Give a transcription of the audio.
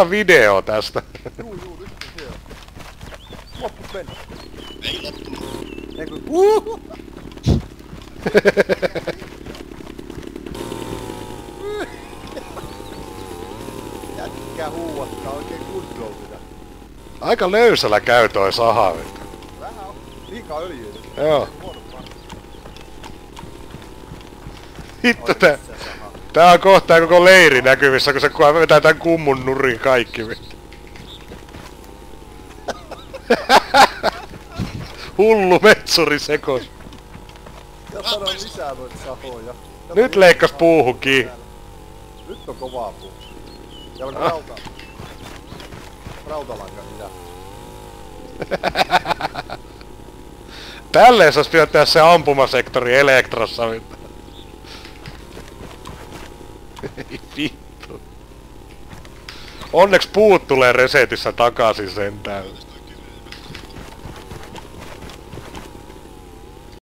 ota video tästä. Juu, nyt se on. Loppu mennä. Ei loppunut. Eiku... Jätkää huuattaa oikein kuntoon sitä. Aika löysällä käy toi saha. Vähän on liikaa öljyä. Joo. Hitto tää on kohta koko leiri näkyvissä, kun se vetää tän kummun nurin kaikki. Hullu metsuri sekos. Ja sano lisää noita sahoja. Nyt leikkas puuhun kiinni. Nyt on kovaa puu. Ja on rautalanka mitä. Tälleen sais pitää tehdä se ampumasektori Elektrassa. Ei vittu. Onneks puut tulee resetissä takaisin sentään.